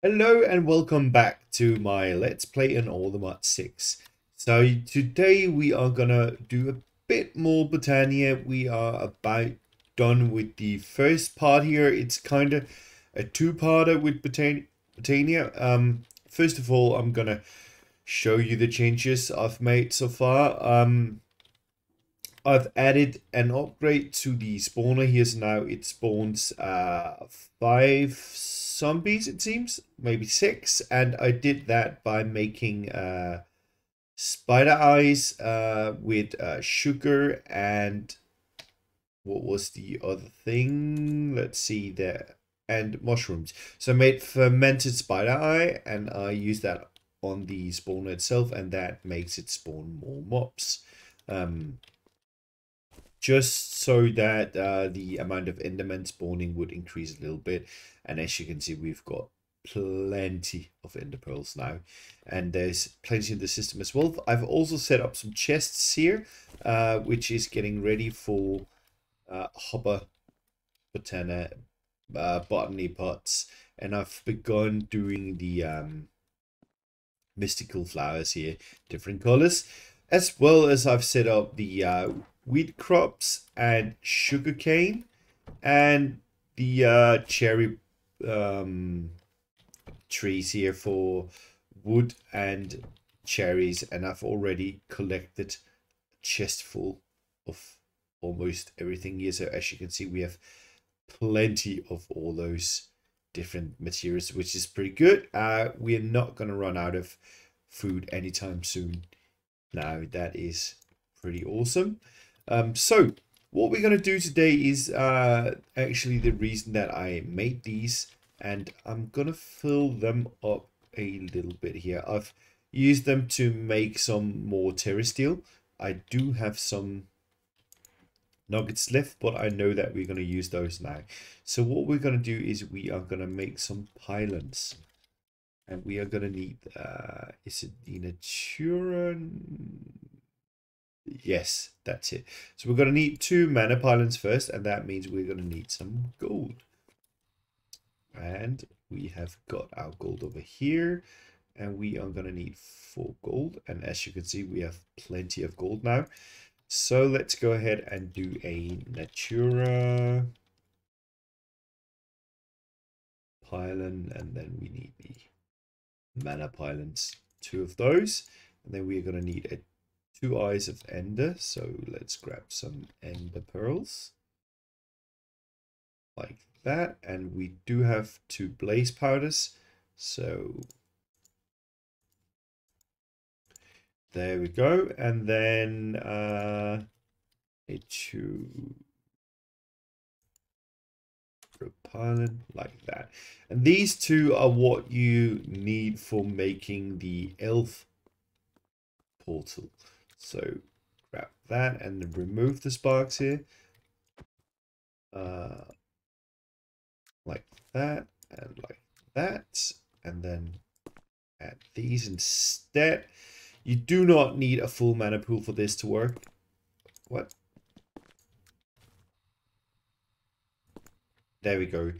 Hello and welcome back to my Let's Play in All the Mud 6. So today we are gonna do a bit more Botania. We are about done with the first part here. It's kind of a two-parter with Botania. First of all, I'm gonna show you the changes I've made so far. I've added an upgrade to the spawner here, so now it spawns 5 zombies, it seems, maybe 6, and I did that by making spider eyes with sugar and what was the other thing? Let's see there, and mushrooms. So I made fermented spider eye, and I used that on the spawner itself, and that makes it spawn more mobs. Just so that the amount of enderman spawning would increase a little bit. And as you can see, we've got plenty of ender pearls now, and there's plenty in the system as well. I've also set up some chests here, which is getting ready for hopper botany pots, and I've begun doing the mystical flowers here, different colors, as well as I've set up the wheat crops and sugarcane and the cherry trees here for wood and cherries, and I've already collected a chest full of almost everything here. So as you can see, we have plenty of all those different materials, which is pretty good. We're not going to run out of food anytime soon. Now that is pretty awesome. So what we're going to do today is actually the reason that I made these, and I'm going to fill them up a little bit here. I've used them to make some more terrasteel. I do have some nuggets left, but I know that we're going to use those now. So what we're going to do is we are going to make some pylons, and we are going to need is it the natura? Yes, that's it. So we're going to need 2 mana pylons first, and that means we're going to need some gold. And we have got our gold over here, and we are going to need 4 gold. And as you can see, we have plenty of gold now. So let's go ahead and do a natura pylon, and then we need the mana pylons, 2 of those. And then we're going to need a 2 eyes of ender, so let's grab some ender pearls like that. And we do have 2 blaze powders, so there we go. And then a 2 pylon like that. And these 2 are what you need for making the elf portal. So grab that and then remove the sparks here. Like that and like that. And then add these instead. You do not need a full mana pool for this to work. What? There we go.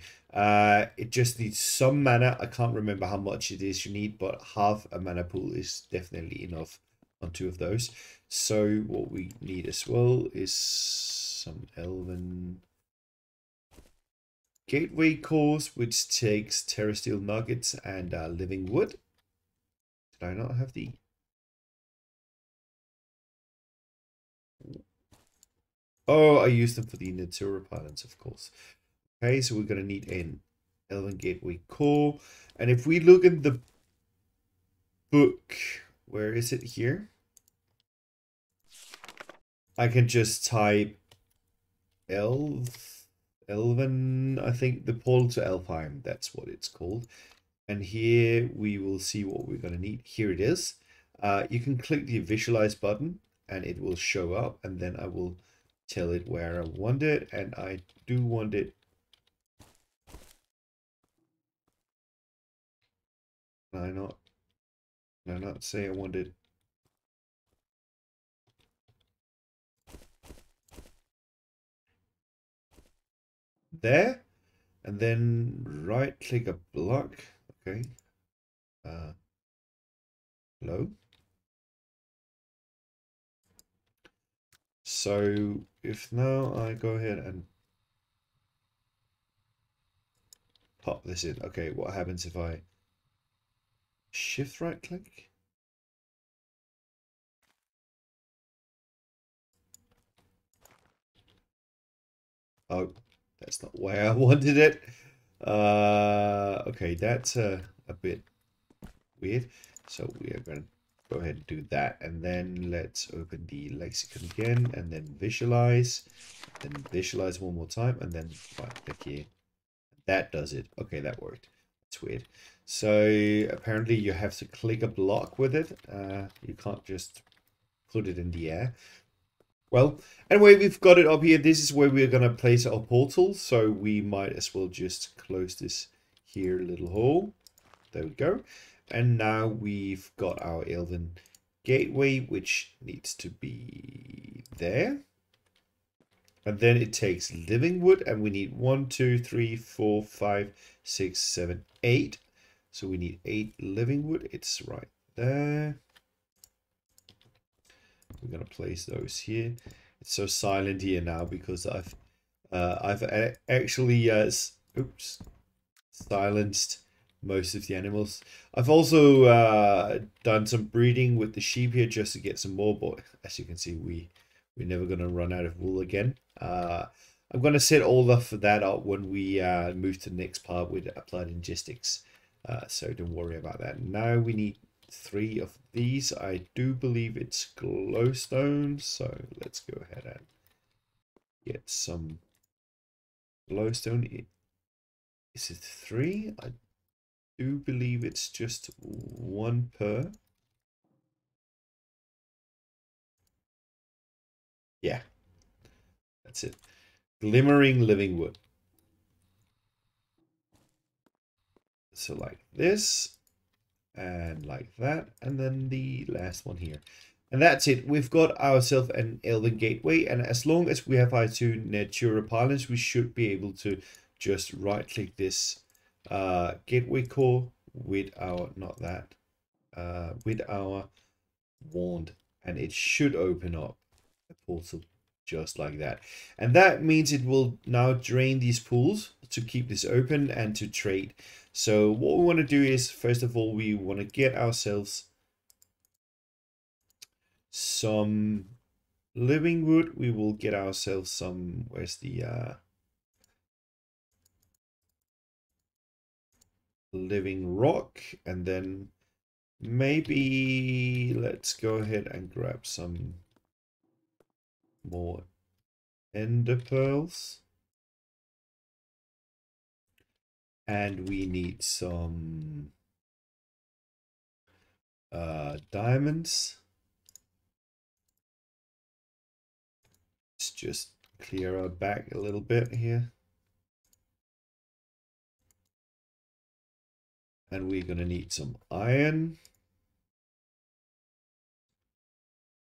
It just needs some mana. I can't remember how much it is you need, but half a mana pool is definitely enough on 2 of those. So what we need as well is some Elven Gateway cores, which takes terrasteel nuggets and living wood. Did I not have the... Oh, I used them for the Natura pylons, of course. Okay, so we're going to need an Elven Gateway core. And if we look in the book, where is it here? I can just type Elven, I think the portal to Alfheim, that's what it's called. And here we will see what we're going to need. Here it is. You can click the visualize button and it will show up, and then I will tell it where I want it, and I do want it. Can I not say I want it? There, and then right click a block. Okay. Hello. So if now I go ahead and pop this in. Okay, what happens if I shift right click? Oh, that's not where I wanted it. Okay, that's a bit weird. So we are going to go ahead and do that. And then let's open the lexicon again and then visualize. Then visualize one more time and then right click here. That does it. Okay, that worked. It's weird. So apparently you have to click a block with it. You can't just put it in the air. Well, anyway, we've got it up here. This is where we're going to place our portal. So we might as well just close this here little hole. There we go. And now we've got our Elven Gateway, which needs to be there. And then it takes living wood, and we need 1, 2, 3, 4, 5, 6, 7, 8. So we need 8 living wood. It's right there. We're gonna place those here. It's so silent here now because I've actually silenced most of the animals. I've also done some breeding with the sheep here just to get some more, but as you can see, we're never gonna run out of wool again. I'm gonna set all of that up when we move to the next part with applied logistics. So don't worry about that. Now we need 3 of these. I do believe it's glowstone, so let's go ahead and get some glowstone. Is it 3? I do believe it's just 1 per. Yeah, that's it. Glimmering living wood. So like this, and like that, and then the last one here. And that's it. We've got ourselves an Elden Gateway, and as long as we have our 2 Natura Pylons, we should be able to just right-click this Gateway core with our, not that, with our wand, and it should open up a portal just like that. And that means it will now drain these pools to keep this open and to trade. So what we want to do is, first of all, we want to get ourselves some living wood. We will get ourselves some, where's the living rock, and then maybe let's go ahead and grab some more ender pearls. And we need some diamonds. Let's just clear our back a little bit here. And we're going to need some iron.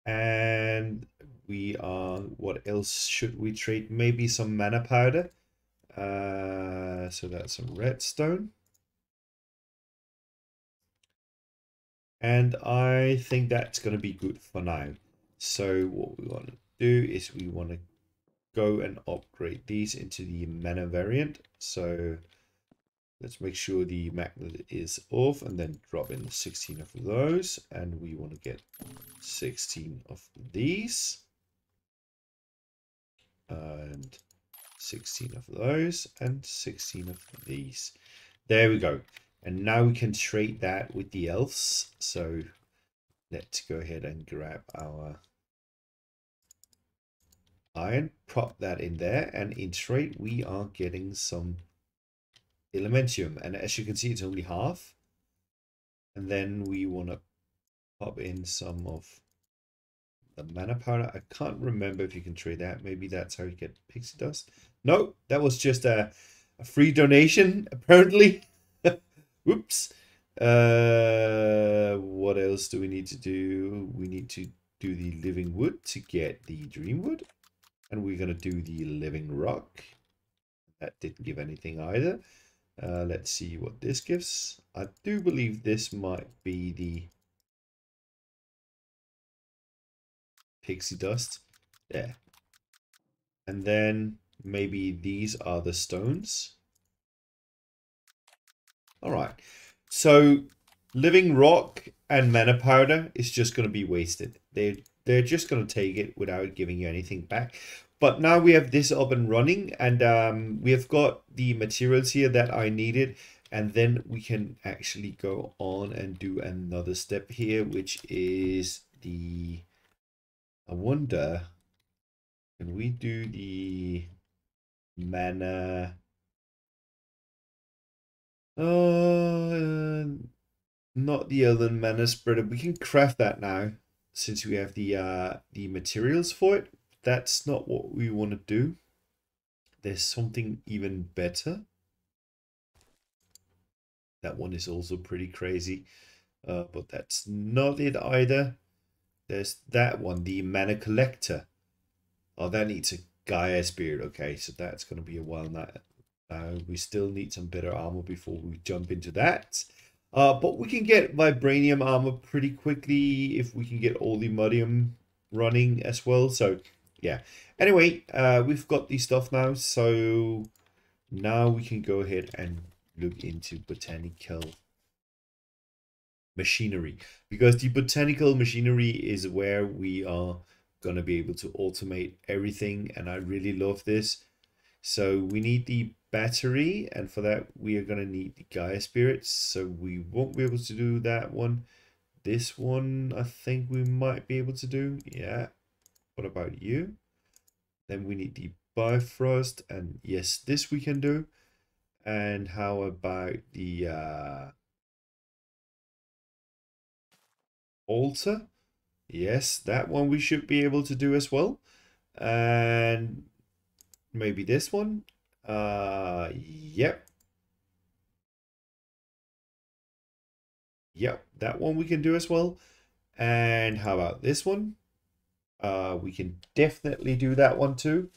And we are, what else should we trade? Maybe some mana powder. So that's some redstone. And I think that's going to be good for now. So what we want to do is we want to go and upgrade these into the mana variant. So let's make sure the magnet is off and then drop in 16 of those. And we want to get 16 of these. And 16 of those and 16 of these. There we go. And now we can trade that with the elves. So let's go ahead and grab our iron, prop that in there, and in trade we are getting some elementium. And as you can see, it's only half. And then we want to pop in some of the mana powder. I can't remember if you can trade that. Maybe that's how you get pixie dust. No, that was just a free donation, apparently. Whoops. What else do we need to do? We need to do the living wood to get the dream wood. And we're going to do the living rock. That didn't give anything either. Let's see what this gives. I do believe this might be the pixie dust. Yeah. And then maybe these are the stones. All right. So living rock and mana powder is just going to be wasted. They're just going to take it without giving you anything back. But now we have this up and running, and we have got the materials here that I needed. And then we can actually go on and do another step here, which is the... I wonder, can we do the mana? Not the Elven Mana spreader. We can craft that now since we have the materials for it. That's not what we want to do. There's something even better. That one is also pretty crazy. But that's not it either. There's that one, the Mana Collector. Oh, that needs a Gaia Spirit. Okay, so that's going to be a while now. We still need some better armor before we jump into that. But we can get Vibranium armor pretty quickly if we can get all the Modium running as well. So, yeah. Anyway, we've got the stuff now. So, now we can go ahead and look into Botanical Machinery. Because the Botanical Machinery is where we are going to be able to automate everything. And I really love this. So, we need the battery, and for that we are going to need the Gaia spirits, so we won't be able to do that one. This one I think we might be able to do. Yeah, what about you? Then we need the Bifrost, and yes, this we can do. And how about the altar? Yes, that one we should be able to do as well. And maybe this one. Yep. Yep, that one we can do as well. And how about this one? We can definitely do that one too.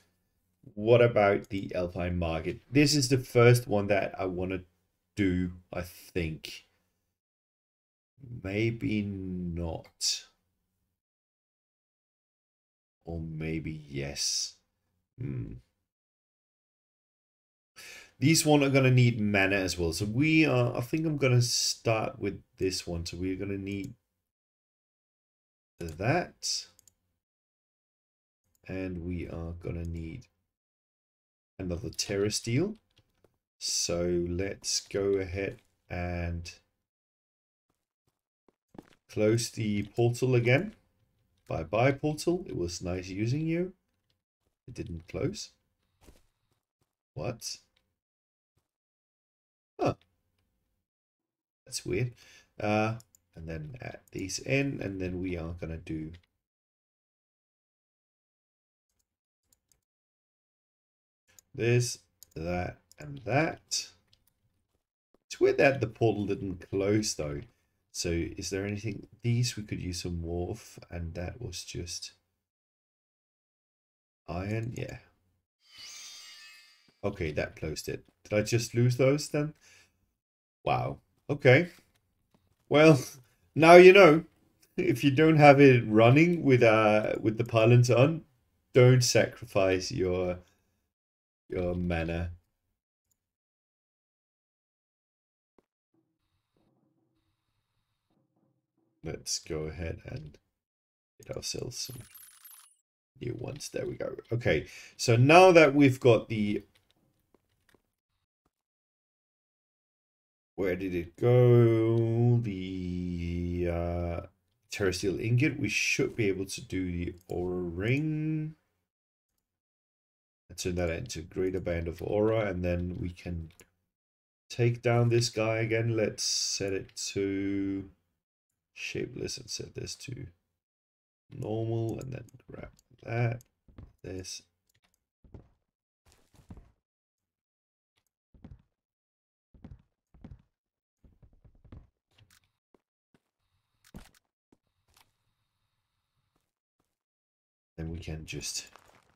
What about the Alpine Market? This is the first one that I want to do, I think. Maybe not. Or maybe yes. These one are going to need mana as well. So we are, I think I'm going to start with this one. So we're going to need that. And we are going to need another Terra Steel. So let's go ahead and close the portal again. Bye-bye, portal. It was nice using you. It didn't close. What? Oh. That's weird. And then add these in, and then we are going to do this, that, and that. It's weird that the portal didn't close though. So is there anything? These we could use some more of, and that was just iron. Yeah. Okay, that closed it. Did I just lose those then? Wow. Okay. Well, now you know. If you don't have it running with the pylons on, don't sacrifice your mana. Let's go ahead and get ourselves some new ones. There we go. Okay, so now that we've got the... Where did it go? The terrestrial ingot. We should be able to do the aura ring. And turn that into greater band of aura. And then we can take down this guy again. Let's set it to shapeless and set this to normal. And then grab that. This. Then we can just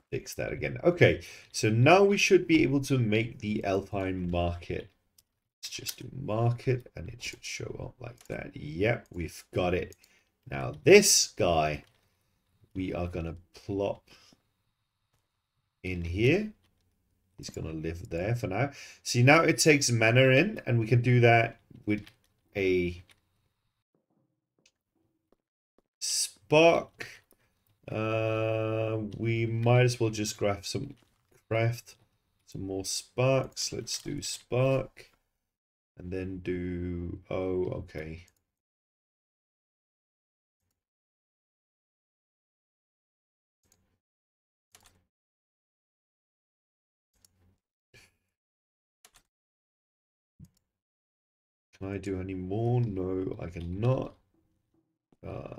fix that again. Okay, so now we should be able to make the Alpine Market. Let's just do market and it should show up like that. Yep, we've got it. Now this guy, we are going to plop in here. He's going to live there for now. See, now it takes mana in, and we can do that with a spark. We might as well just craft some more sparks. Let's do spark. And then do... Oh, okay. Can I do any more? No, I cannot.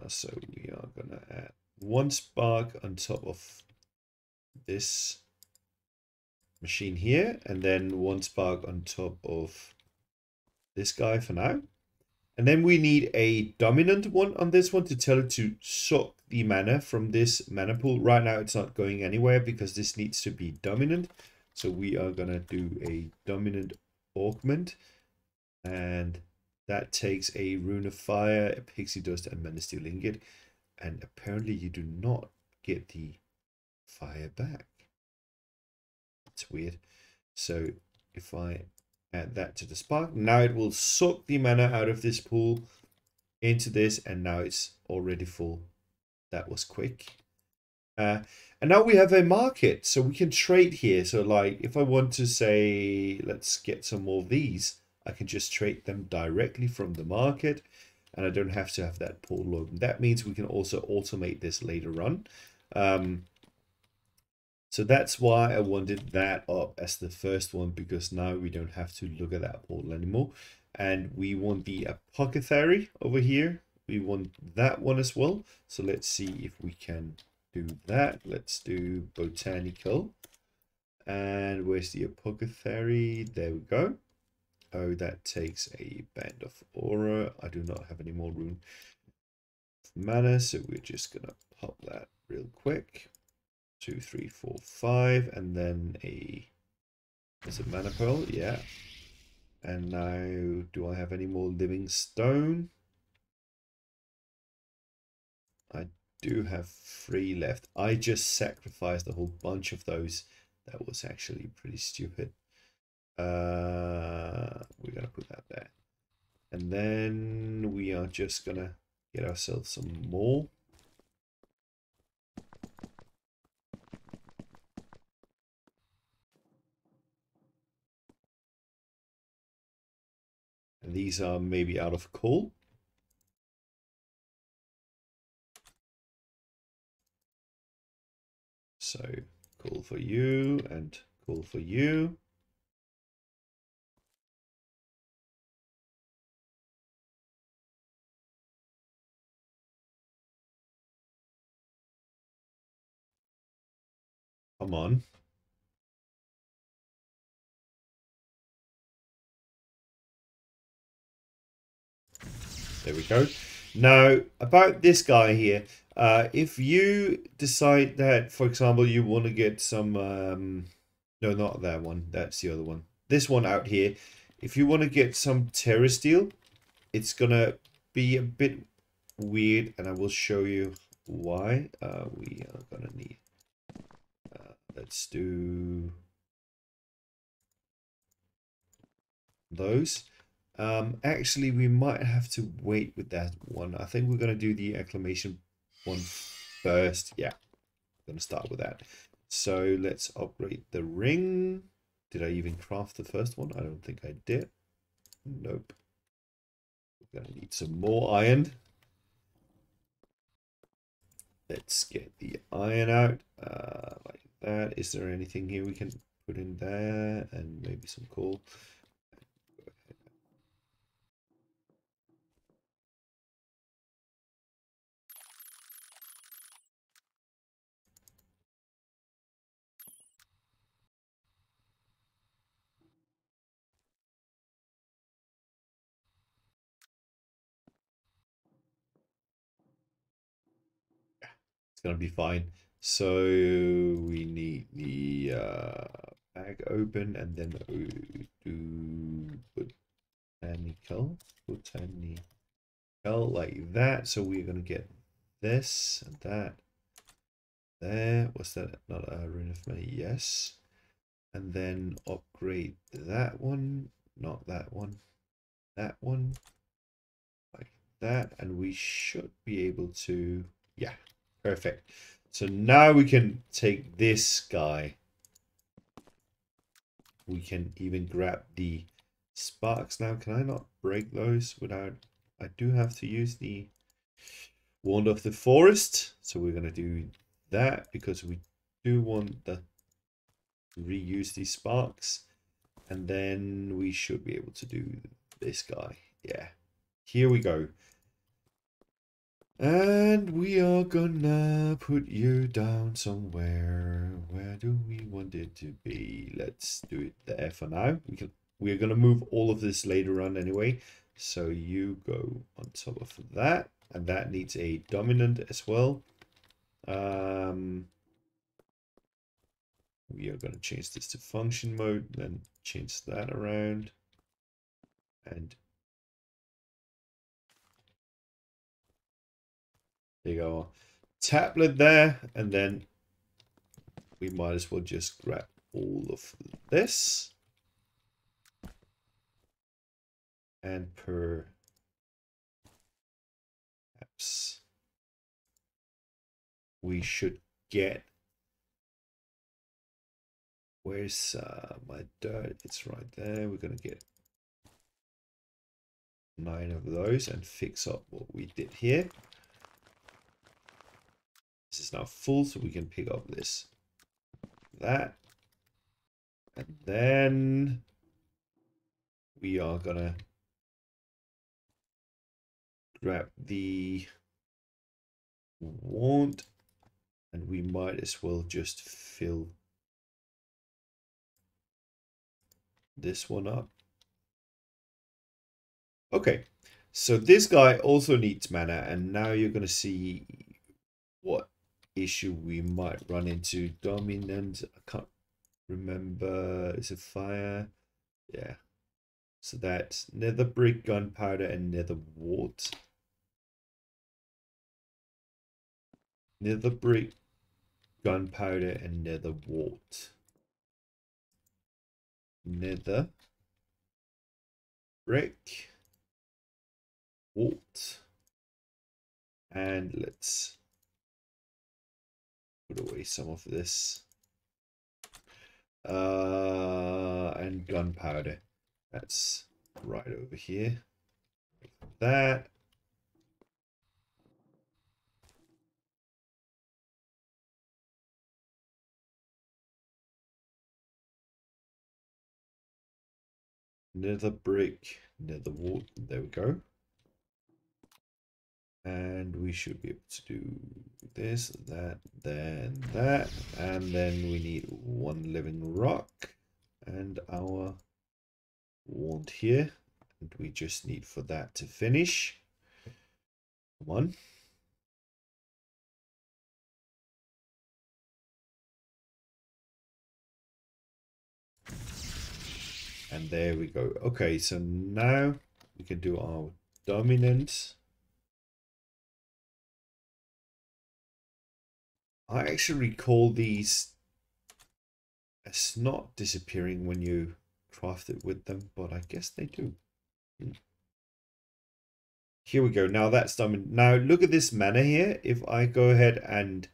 So we are going to add one spark on top of this machine here, and then one spark on top of this guy for now. And then we need a dominant one on this one to tell it to suck the mana from this mana pool. Right now it's not going anywhere because this needs to be dominant. So we are going to do a dominant augment. And that takes a Rune of Fire, a Pixie Dust, and Mana Steel Ingot. And apparently you do not get the fire back. It's weird. So if I add that to the spark, now it will suck the mana out of this pool into this, and now it's already full. That was quick. And now we have a market, so we can trade here. So like if I want to say, let's get some more of these, I can just trade them directly from the market, and I don't have to have that pool open. That means we can also automate this later on. So that's why I wanted that up as the first one, because now we don't have to look at that portal anymore. And we want the apothecary over here. We want that one as well. So let's see if we can do that. Let's do botanical. And where's the apothecary? There we go. Oh, that takes a band of aura. I do not have any more rune of mana, so we're just gonna pop that real quick. 2, 3, 4, 5, and then there's a mana pearl, yeah. And now, do I have any more living stone? I do have 3 left. I just sacrificed a whole bunch of those. That was actually pretty stupid. We're gonna put that there. And then we are just gonna get ourselves some more. And these are maybe out of coal. So coal for you and coal for you. Come on. There we go. Now, about this guy here, if you decide that, for example, you want to get some, no, not that one, that's the other one. This one out here, if you want to get some terra steel, it's going to be a bit weird, and I will show you why. We are going to need, let's do those. Actually, we might have to wait with that one. I think we're going to do the acclamation one first. Yeah, I'm going to start with that. So let's upgrade the ring. Did I even craft the first one? I don't think I did. Nope. We're going to need some more iron. Let's get the iron out like that. Is there anything here we can put in there? And maybe some coal. Gonna be fine. So we need the bag open, and then do botanical, like that. So we're gonna get this and that there. Was that not a Rune of Mana? Yes. And then upgrade that one, not that one, that one, like that, and we should be able to, yeah, perfect. So now we can take this guy. We can even grab the sparks now. Can I not break those without, I do have to use the Wand of the Forest. So we're going to do that because we do want the reuse these sparks. And then we should be able to do this guy. Yeah. Here we go. And we are gonna put you down somewhere. Where do we want it to be? Let's do it there for now. We're gonna move all of this later on anyway. So you go on top of that. And that needs a dominant as well. We are going to change this to function mode, then change that around. And there you go. Tablet there, and then we might as well just grab all of this. And perhaps we should get, where's my dirt? It's right there. We're going to get 9 of those and fix up what we did here. This is now full, so we can pick up this, that, and then we are gonna grab the wand, and we might as well just fill this one up. Okay, so this guy also needs mana, and now you're gonna see what issue we might run into. Dominant, I can't remember, is it fire? Yeah, so that's nether brick, gunpowder, and nether wart. Nether brick, gunpowder, and nether wart. Nether brick, wart, and let's put away some of this. And gunpowder. That's right over here. That. Nether brick, nether wart. There we go. And we should be able to do this, that, there, and that. And then we need 1 living rock and our wand here. And we just need for that to finish. Come on. And there we go. Okay, so now we can do our dominant. I actually recall these as not disappearing when you craft it with them, but I guess they do. Here we go. Now that's dominant. Now look at this mana here. If I go ahead and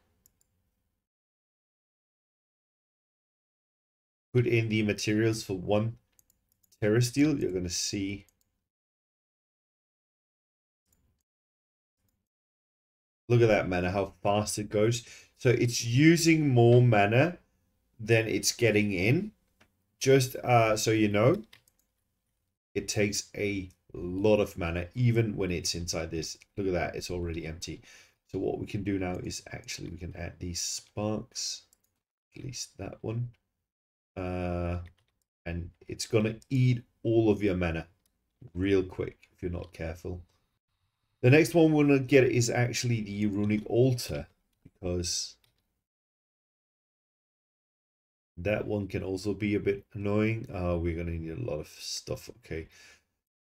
put in the materials for 1 terrasteel, you're going to see look at that mana, how fast it goes. So it's using more mana than it's getting in. Just so you know, it takes a lot of mana, even when it's inside this. Look at that, it's already empty. So what we can do now is actually we can add these sparks, at least that one. And it's going to eat all of your mana real quick if you're not careful. The next one we're going to get is actually the runic altar, because that one can also be a bit annoying. We're going to need a lot of stuff. Okay,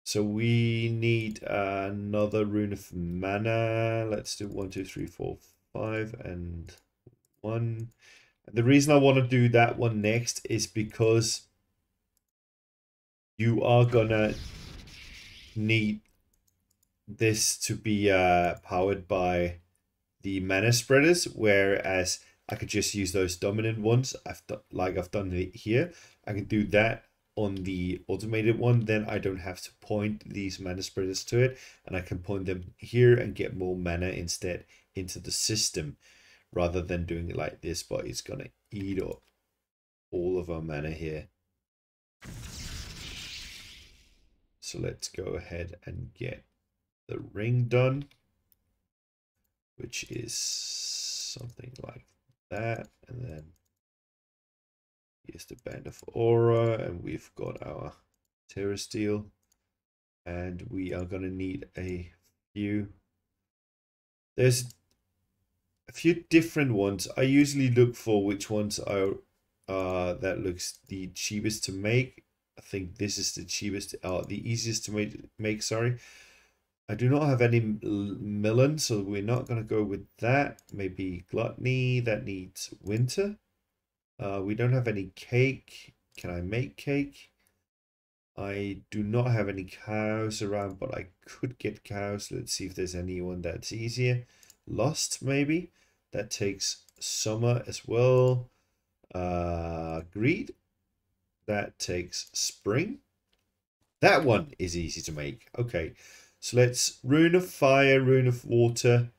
So we need another Rune of Mana. Let's do 1, 2, 3, 4, 5, and 1. And the reason I want to do that one next is because you are gonna need this to be powered by the mana spreaders, whereas I could just use those dominant ones. I've done it here. I can do that on the automated one. Then I don't have to point these mana spreaders to it, and I can point them here and get more mana instead into the system, rather than doing it like this. But it's gonna eat up all of our mana here. So let's go ahead and get the ring done, which is something like that. And then here's the band of aura, and we've got our terra steel, and we are going to need a few. There's a few different ones. I usually look for which ones are that looks the cheapest to make. I think this is the cheapest, the easiest to make, sorry. I do not have any melon, so we're not going to go with that. Maybe gluttony, that needs winter. We don't have any cake. Can I make cake? I do not have any cows around, but I could get cows. Let's see if there's anyone that's easier. Lust, maybe. That takes summer as well. Greed. That takes spring. That one is easy to make. Okay, so let's Rune of Fire, Rune of Water,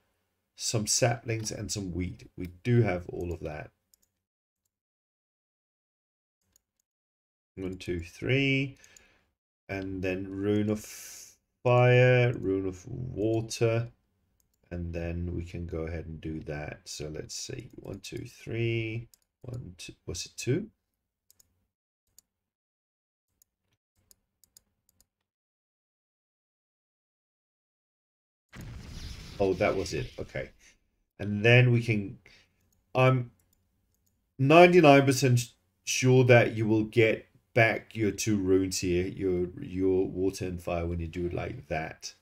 some saplings, and some wheat. We do have all of that. 1, 2, 3. And then Rune of Fire, Rune of Water. And then we can go ahead and do that. So let's see. 1, 2, 3. 1, 2. Was it 2? Oh, that was it. Okay. And then we can... I'm 99% sure that you will get back your 2 runes here, your water and fire, when you do it like that.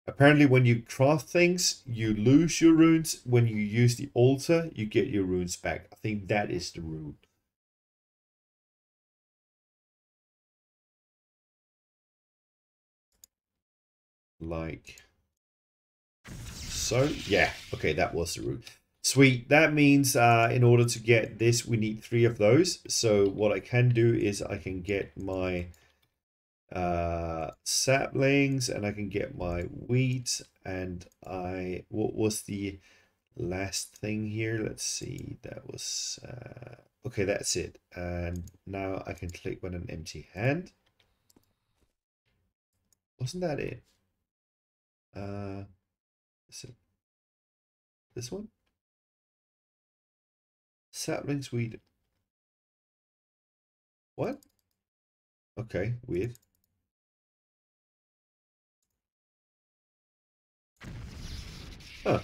Apparently when you craft things, you lose your runes. When you use the altar, you get your runes back. I think that is the rule. Like so. Yeah, okay, that was the rule. Sweet. That means in order to get this, we need 3 of those. So what I can do is I can get my saplings, and I can get my wheat, and what was the last thing here? Let's see. That was okay, that's it. And now I can click with an empty hand. Wasn't that it? Is it this one? Saplings, wheat. What? Okay, weird. Huh.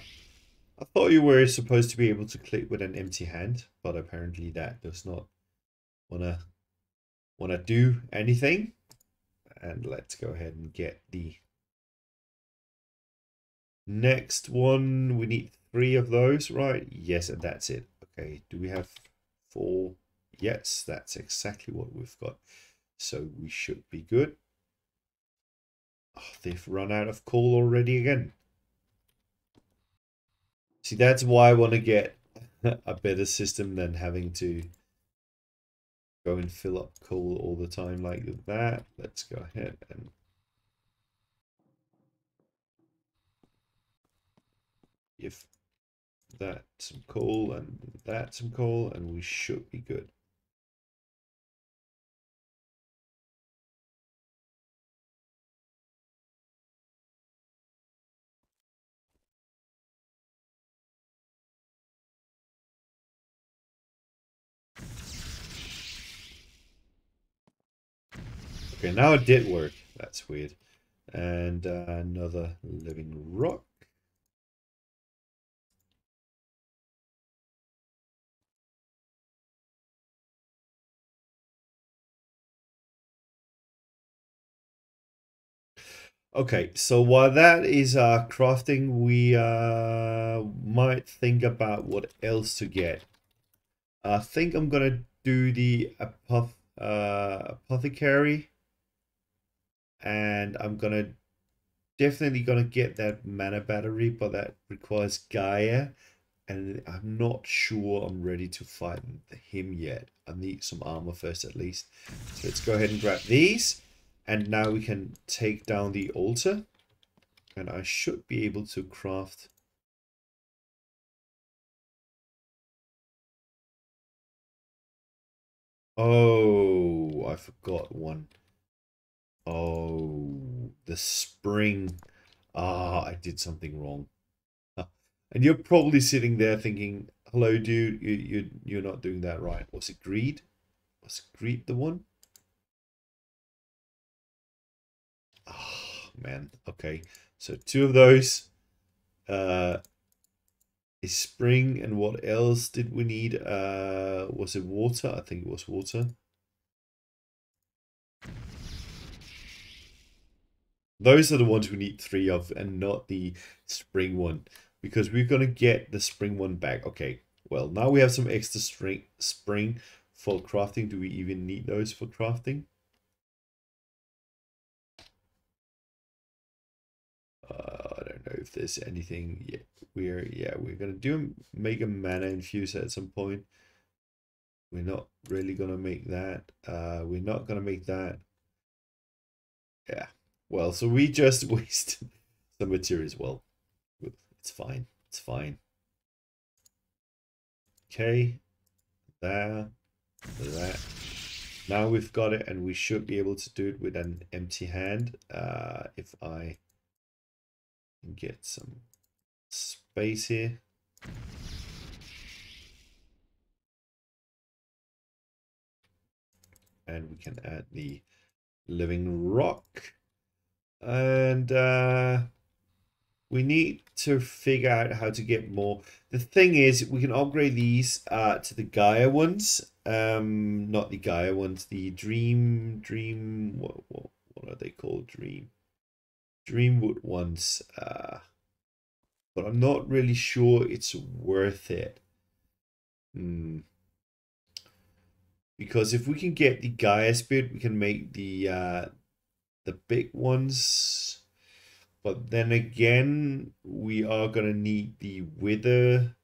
I thought you were supposed to be able to click with an empty hand, but apparently that does not wanna do anything. And let's go ahead and get the next one. We need 3 of those, right? Yes, and that's it. Okay, do we have 4? Yes, that's exactly what we've got. So we should be good. Oh, they've run out of coal already again. See, that's why I want to get a better system than having to go and fill up coal all the time like that. Let's go ahead and give that some coal and that some coal, and we should be good. Okay, now it did work. That's weird. And another living rock. Okay, so while that is crafting, we might think about what else to get. I think I'm gonna do the apothecary, and I'm gonna definitely gonna get that mana battery, but that requires Gaia, and I'm not sure I'm ready to fight him yet. I need some armor first at least. So let's go ahead and grab these, and now we can take down the altar, and I should be able to craft. Oh, I forgot one. Oh, the spring. Ah, I did something wrong. And you're probably sitting there thinking, "Hello, dude. You're not doing that right." Was it greed? Was greed the one? Oh, man. Okay. So two of those. Is spring, and what else did we need? Was it water? I think it was water. Those are the ones we need three of, and not the spring one, because we're gonna get the spring one back. Okay. Well, now we have some extra spring for crafting. Do we even need those for crafting? I don't know if there's anything yet. We're gonna make a mana infuser at some point. We're not really gonna make that. We're not gonna make that. Yeah. Well, so we just wasted some materials. Well, it's fine. It's fine. Okay. There. That. Now we've got it, and we should be able to do it with an empty hand. If I can get some space here. And we can add the living rock. And we need to figure out how to get more. The thing is, we can upgrade these to the Gaia ones. Not the Gaia ones, the what are they called? Dreamwood ones. But I'm not really sure it's worth it. Because if we can get the Gaia Spirit, we can make the big ones. But then again, we are gonna need the Wither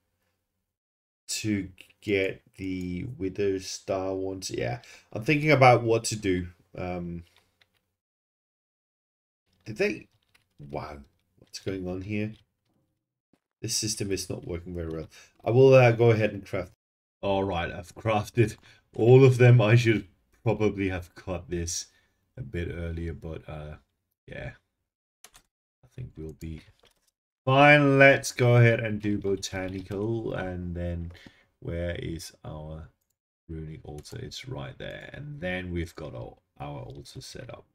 to get the Wither Star ones. Yeah, I'm thinking about what to do. Did they? Wow, what's going on here? This system is not working very well. I will go ahead and craft. All right, I've crafted all of them. I should probably have cut this a bit earlier, but yeah, I think we'll be fine. Let's go ahead and do botanical, and then where is our runic altar? It's right there, and then we've got our altar set up.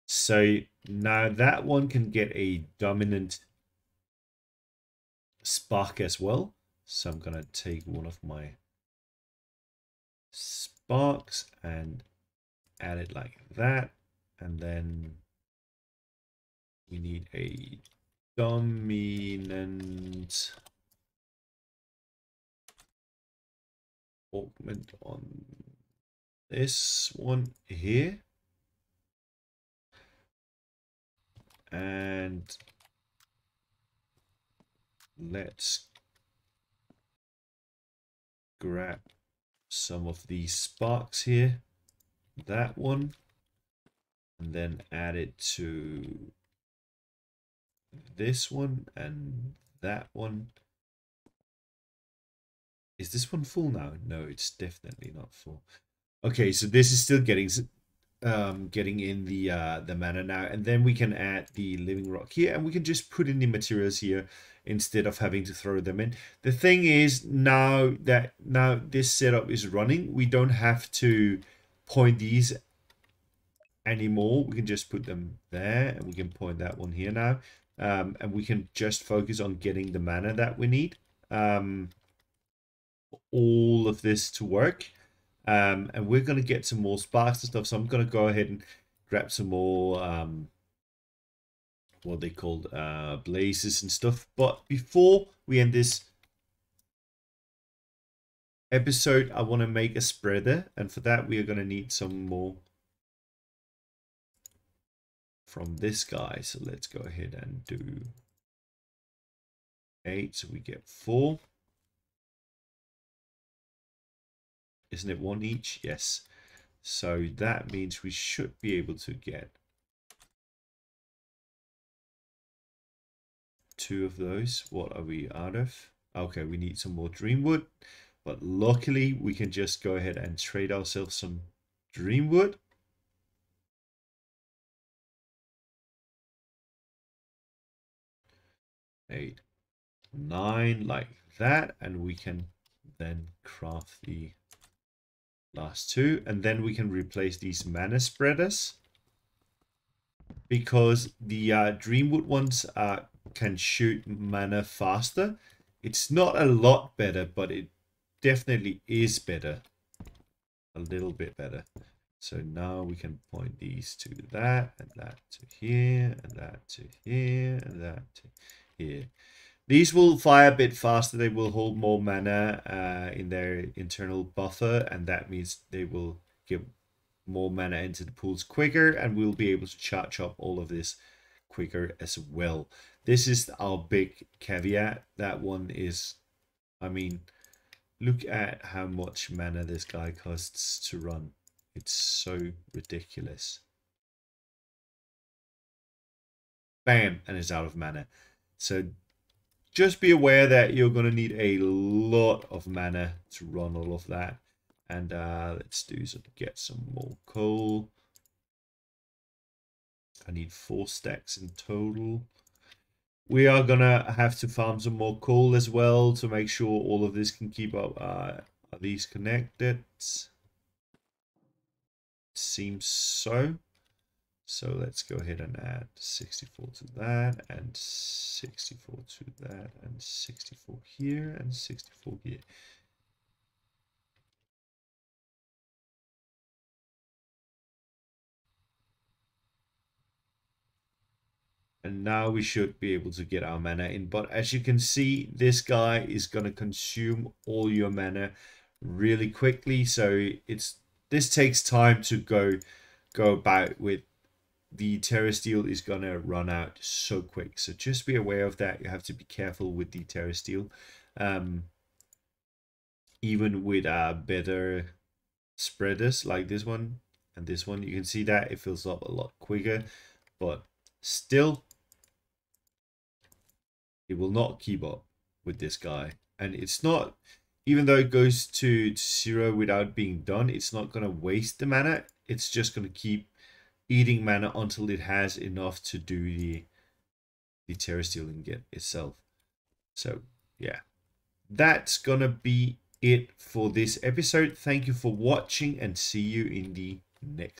So now that one can get a dominant spark as well. So I'm gonna take one of my sparks and add it like that, and then we need a dominant augment on this one here, and let's grab some of these sparks here, that one, and then add it to this one and that one. Is this one full now? No, it's definitely not full. Okay, so this is still getting in the mana now, and then we can add the living rock here, and we can just put in the materials here instead of having to throw them in. The thing is, now this setup is running, we don't have to point these anymore. We can just put them there, and we can point that one here now, and we can just focus on getting the mana that we need. All of this to work. And we're going to get some more sparks and stuff. So I'm going to go ahead and grab some more what they called blazes and stuff. But before we end this episode, I want to make a spreader, and for that we are going to need some more from this guy. So let's go ahead and do 8, so we get 4. Isn't it 1 each? Yes. So that means we should be able to get 2 of those. What are we out of? Okay, we need some more dreamwood, but luckily we can just go ahead and trade ourselves some dreamwood. Eight, 9, like that, and we can then craft the last 2, and then we can replace these mana spreaders, because the dreamwood ones can shoot mana faster. It's not a lot better, but it definitely is better, a little bit better. So now we can point these to that, and that to here, and that to here, and that to here. These will fire a bit faster. They will hold more mana in their internal buffer, and that means they will give more mana into the pools quicker, and we'll be able to charge up all of this quicker as well. This is our big caveat. That one is, I mean, look at how much mana this guy costs to run. It's so ridiculous. Bam, and it's out of mana. So just be aware that you're going to need a lot of mana to run all of that. And let's do some, get some more coal. I need 4 stacks in total. We are going to have to farm some more coal as well to make sure all of this can keep up. Are these connected? Seems so. So let's go ahead and add 64 to that, and 64 to that, and 64 here, and 64 here. And now we should be able to get our mana in. But as you can see, this guy is going to consume all your mana really quickly. So this takes time to go about with. The Terra Steel is going to run out so quick. So just be aware of that. You have to be careful with the Terra Steel. Even with better spreaders like this one and this one, you can see that it fills up a lot quicker. But still, it will not keep up with this guy. And it's not, even though it goes to 0 without being done, it's not going to waste the mana. It's just going to keep eating mana until it has enough to do the Terra Steel Ingot itself. So yeah, that's gonna be it for this episode. Thank you for watching, and see you in the next